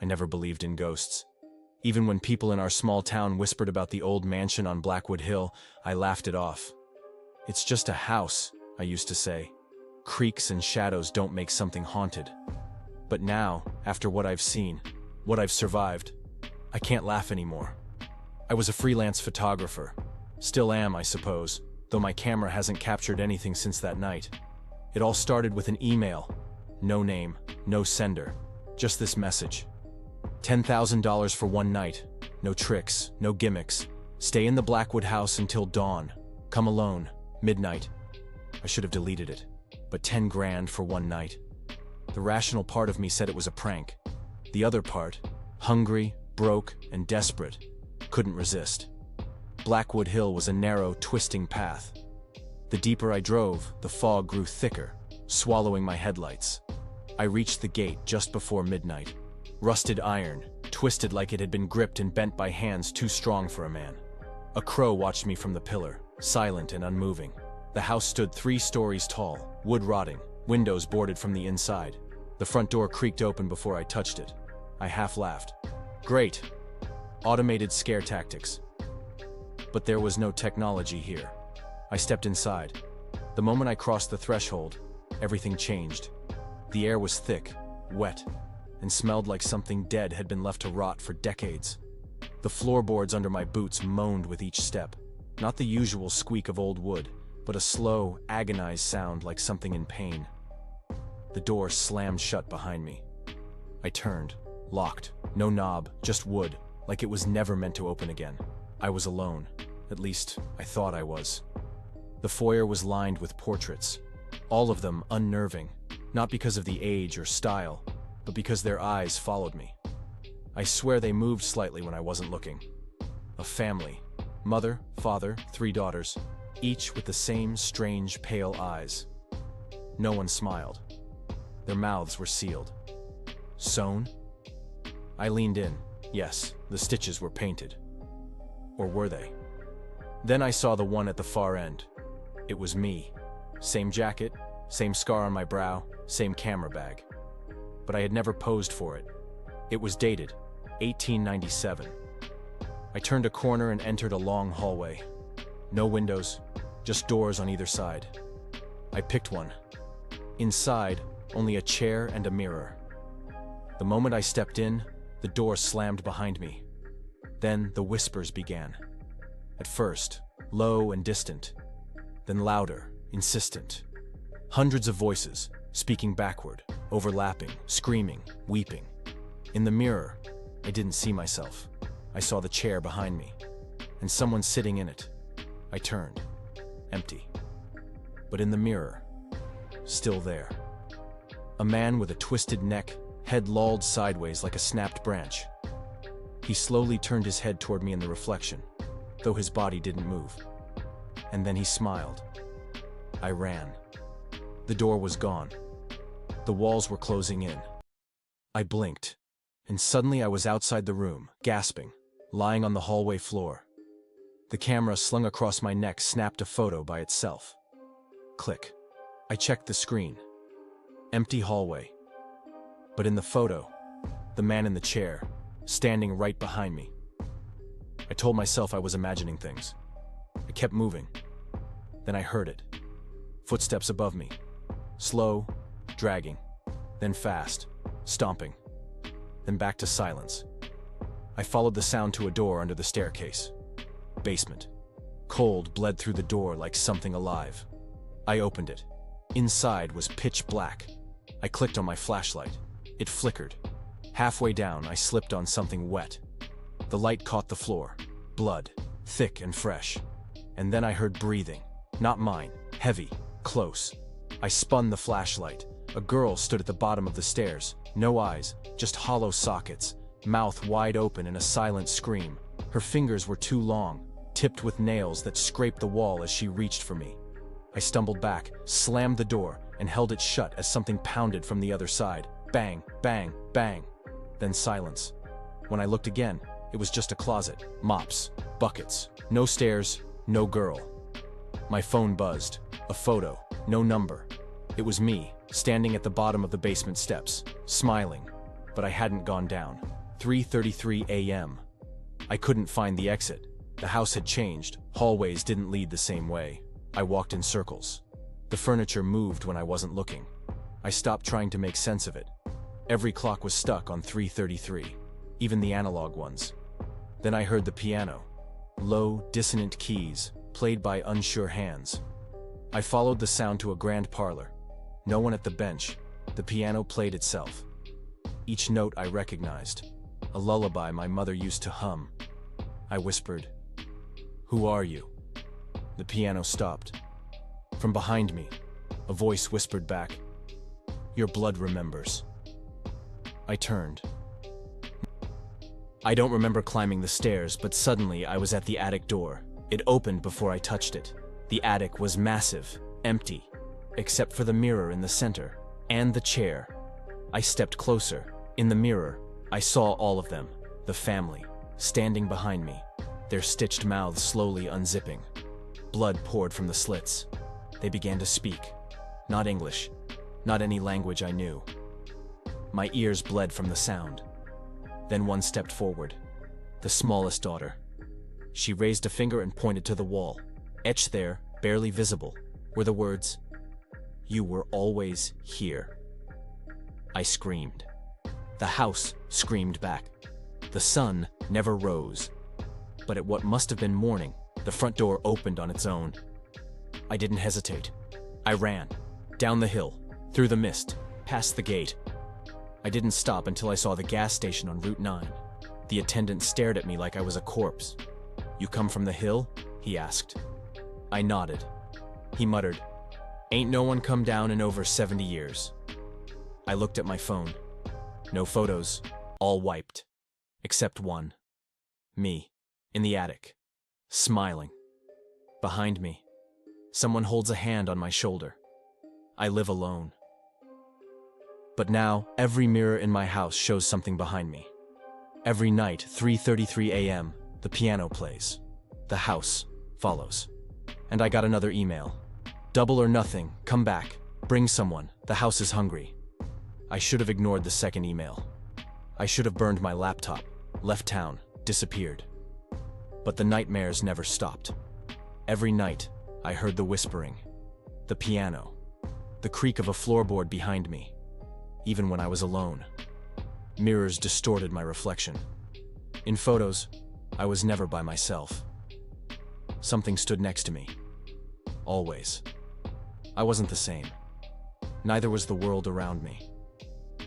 I never believed in ghosts. Even when people in our small town whispered about the old mansion on Blackwood Hill, I laughed it off. It's just a house, I used to say. Creaks and shadows don't make something haunted. But now, after what I've seen, what I've survived, I can't laugh anymore. I was a freelance photographer. Still am, I suppose, though my camera hasn't captured anything since that night. It all started with an email. No name, no sender, just this message. $10,000 for one night. No tricks, no gimmicks. Stay in the Blackwood house until dawn. Come alone, midnight. I should have deleted it, but 10 grand for one night. The rational part of me said it was a prank. The other part, hungry, broke, and desperate, couldn't resist. Blackwood Hill was a narrow, twisting path. The deeper I drove, the fog grew thicker, swallowing my headlights. I reached the gate just before midnight. Rusted iron, twisted like it had been gripped and bent by hands too strong for a man. A crow watched me from the pillar, silent and unmoving. The house stood 3 stories tall, wood rotting, windows boarded from the inside. The front door creaked open before I touched it. I half laughed. Great. Automated scare tactics. But there was no technology here. I stepped inside. The moment I crossed the threshold, everything changed. The air was thick, wet, and smelled like something dead had been left to rot for decades. The floorboards under my boots moaned with each step. Not the usual squeak of old wood, but a slow, agonized sound like something in pain. The door slammed shut behind me. I turned, locked, no knob, just wood, like it was never meant to open again. I was alone. At least, I thought I was. The foyer was lined with portraits, all of them unnerving, not because of the age or style, but because their eyes followed me. I swear they moved slightly when I wasn't looking. A family, mother, father, 3 daughters, each with the same strange, pale eyes. No one smiled. Their mouths were sealed. Sewn? I leaned in. Yes, the stitches were painted. Or were they? Then I saw the one at the far end. It was me. Same jacket, same scar on my brow, same camera bag. But I had never posed for it. It was dated, 1897. I turned a corner and entered a long hallway. No windows, just doors on either side. I picked one. Inside, only a chair and a mirror. The moment I stepped in, the door slammed behind me. Then the whispers began. At first, low and distant, then louder, insistent. Hundreds of voices, speaking backward, overlapping, screaming, weeping. In the mirror, I didn't see myself. I saw the chair behind me, and someone sitting in it. I turned. Empty. But in the mirror, still there. A man with a twisted neck, head lolled sideways like a snapped branch. He slowly turned his head toward me in the reflection, though his body didn't move. And then he smiled. I ran. The door was gone. The walls were closing in. I blinked, and suddenly I was outside the room, gasping, lying on the hallway floor. The camera slung across my neck snapped a photo by itself. Click. I checked the screen. Empty hallway. But in the photo, the man in the chair, standing right behind me. I told myself I was imagining things. I kept moving. Then I heard it. Footsteps above me. Slow, dragging, then fast, stomping, then back to silence. I followed the sound to a door under the staircase. Basement. Cold bled through the door like something alive. I opened it. Inside was pitch black. I clicked on my flashlight. It flickered. Halfway down, I slipped on something wet. The light caught the floor. Blood, thick and fresh. And then I heard breathing. Not mine. Heavy. Close. I spun the flashlight. A girl stood at the bottom of the stairs. No eyes, just hollow sockets. Mouth wide open in a silent scream. Her fingers were too long, tipped with nails that scraped the wall as she reached for me. I stumbled back, slammed the door, and held it shut as something pounded from the other side. Bang, bang, bang. Then silence. When I looked again, it was just a closet. Mops, buckets, no stairs, no girl. My phone buzzed. A photo, no number. It was me, standing at the bottom of the basement steps, smiling, but I hadn't gone down. 3:33 a.m. I couldn't find the exit. The house had changed. Hallways didn't lead the same way. I walked in circles. The furniture moved when I wasn't looking. I stopped trying to make sense of it. Every clock was stuck on 3:33, even the analog ones. Then I heard the piano. Low, dissonant keys, played by unsure hands. I followed the sound to a grand parlor. No one at the bench. The piano played itself. Each note I recognized. A lullaby my mother used to hum. I whispered, "Who are you?" The piano stopped. From behind me, a voice whispered back, "Your blood remembers." I turned. I don't remember climbing the stairs, but suddenly I was at the attic door. It opened before I touched it. The attic was massive, empty, except for the mirror in the center, and the chair. I stepped closer. In the mirror, I saw all of them, the family, standing behind me, their stitched mouths slowly unzipping. Blood poured from the slits. They began to speak. Not English, not any language I knew. My ears bled from the sound. Then one stepped forward, the smallest daughter. She raised a finger and pointed to the wall. Etched there, barely visible, were the words, "You were always here." I screamed. The house screamed back. The sun never rose. But at what must have been morning, the front door opened on its own. I didn't hesitate. I ran, down the hill, through the mist, past the gate. I didn't stop until I saw the gas station on Route 9. The attendant stared at me like I was a corpse. "You come from the hill?" he asked. I nodded. He muttered, "Ain't no one come down in over 70 years. I looked at my phone. No photos, all wiped. Except one. Me, in the attic, smiling. Behind me, someone holds a hand on my shoulder. I live alone. But now, every mirror in my house shows something behind me. Every night, 3:33 a.m., the piano plays. The house follows. And I got another email. "Double or nothing, come back. Bring someone, the house is hungry." I should have ignored the second email. I should have burned my laptop, left town, disappeared. But the nightmares never stopped. Every night, I heard the whispering, the piano, the creak of a floorboard behind me, even when I was alone. Mirrors distorted my reflection. In photos, I was never by myself. Something stood next to me. Always. I wasn't the same. Neither was the world around me.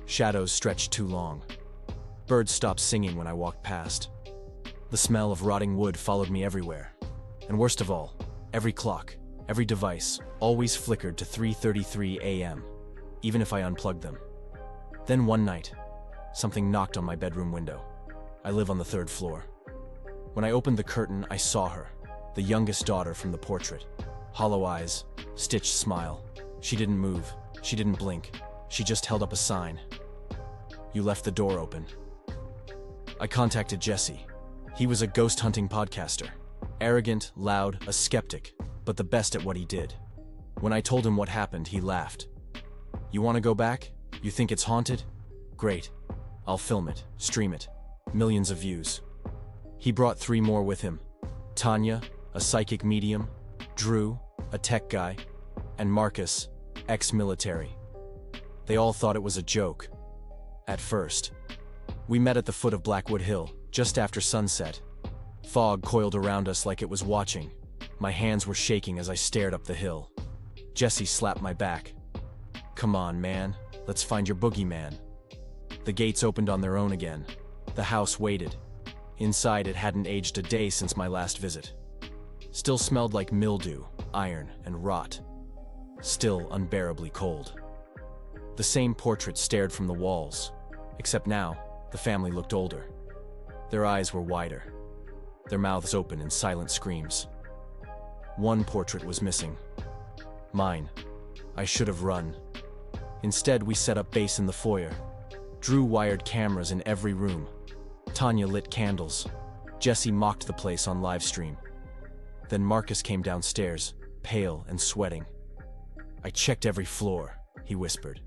Shadows stretched too long. Birds stopped singing when I walked past. The smell of rotting wood followed me everywhere. And worst of all, every clock, every device, always flickered to 3:33 a.m., even if I unplugged them. Then one night, something knocked on my bedroom window. I live on the 3rd floor. When I opened the curtain, I saw her, the youngest daughter from the portrait. Hollow eyes, stitched smile. She didn't move. She didn't blink. She just held up a sign. "You left the door open." I contacted Jesse. He was a ghost hunting podcaster. Arrogant, loud, a skeptic, but the best at what he did. When I told him what happened, he laughed. "You want to go back? You think it's haunted? Great. I'll film it, stream it. Millions of views." He brought 3 more with him. Tanya, a psychic medium, Drew, a tech guy, and Marcus, ex-military. They all thought it was a joke. At first. We met at the foot of Blackwood Hill, just after sunset. Fog coiled around us like it was watching. My hands were shaking as I stared up the hill. Jesse slapped my back. "Come on, man. Let's find your boogeyman." The gates opened on their own again. The house waited. Inside, it hadn't aged a day since my last visit. Still smelled like mildew, iron, and rot. Still unbearably cold. The same portrait stared from the walls, except now, the family looked older. Their eyes were wider, their mouths open in silent screams. One portrait was missing. Mine. I should have run. Instead, we set up base in the foyer. Drew wired cameras in every room. Tanya lit candles. Jesse mocked the place on live stream. Then Marcus came downstairs, pale and sweating. "I checked every floor," he whispered.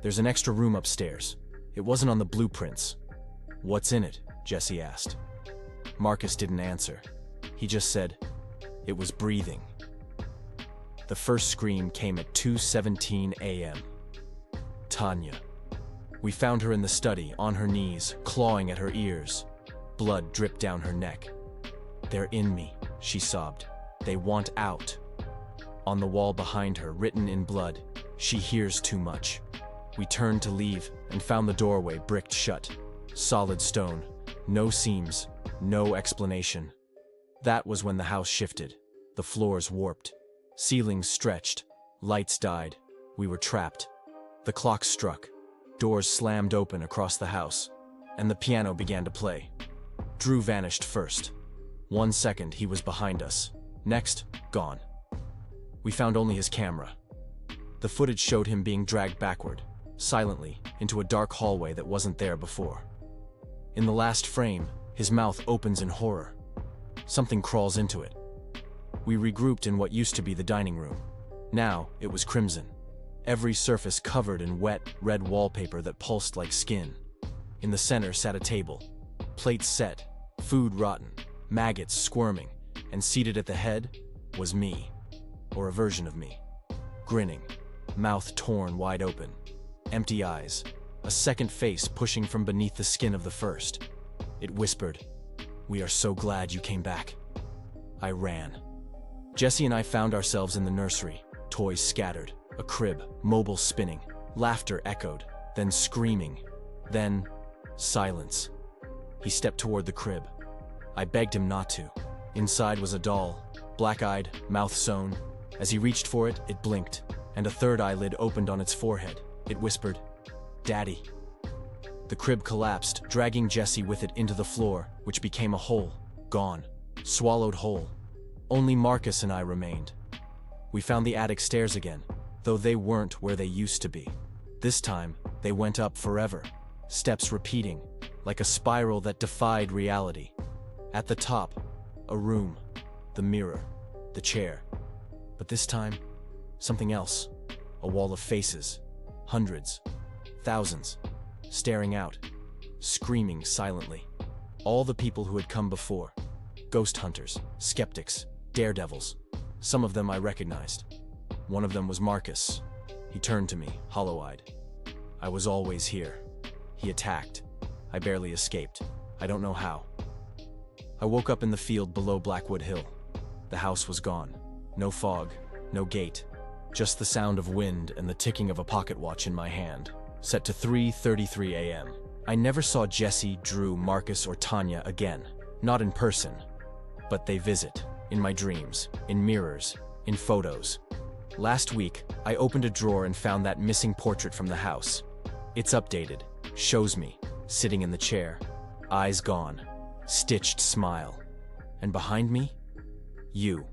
"There's an extra room upstairs. It wasn't on the blueprints. "What's in it?" Jesse asked. Marcus didn't answer. He just said, "It was breathing." The first scream came at 2:17 a.m. Tanya. We found her in the study, on her knees, clawing at her ears. Blood dripped down her neck. "They're in me," she sobbed. "They want out." On the wall behind her, written in blood, "She hears too much." We turned to leave and found the doorway bricked shut. Solid stone, no seams, no explanation. That was when the house shifted. The floors warped. Ceilings stretched. Lights died. We were trapped. The clock struck. Doors slammed open across the house, and the piano began to play. Drew vanished first. 1 second, he was behind us. Next, gone. We found only his camera. The footage showed him being dragged backward, silently, into a dark hallway that wasn't there before. In the last frame, his mouth opens in horror. Something crawls into it. We regrouped in what used to be the dining room. Now, it was crimson. Every surface covered in wet, red wallpaper that pulsed like skin. In the center sat a table. Plates set, food rotten, maggots squirming, and seated at the head was me. Or a version of me. Grinning, mouth torn wide open, empty eyes, a second face pushing from beneath the skin of the first. It whispered, "We are so glad you came back." I ran. Jesse and I found ourselves in the nursery, toys scattered, a crib, mobile spinning, laughter echoed, then screaming, then silence. He stepped toward the crib. I begged him not to. Inside was a doll, black-eyed, mouth sewn. As he reached for it, it blinked, and a third eyelid opened on its forehead. It whispered, "Daddy." The crib collapsed, dragging Jesse with it into the floor, which became a hole, gone, swallowed whole. Only Marcus and I remained. We found the attic stairs again, though they weren't where they used to be. This time, they went up forever, steps repeating, like a spiral that defied reality. At the top, a room, the mirror, the chair. But this time, something else. A wall of faces, hundreds, thousands, staring out, screaming silently. All the people who had come before. Ghost hunters, skeptics, daredevils. Some of them I recognized. One of them was Marcus. He turned to me, hollow-eyed. "I was always here." He attacked. I barely escaped. I don't know how. I woke up in the field below Blackwood Hill. The house was gone. No fog, no gate. Just the sound of wind and the ticking of a pocket watch in my hand, set to 3:33 a.m. I never saw Jesse, Drew, Marcus, or Tanya again. Not in person. But they visit. In my dreams, in mirrors, in photos. Last week, I opened a drawer and found that missing portrait from the house. It's updated. Shows me, sitting in the chair. Eyes gone. Stitched smile. And behind me? You.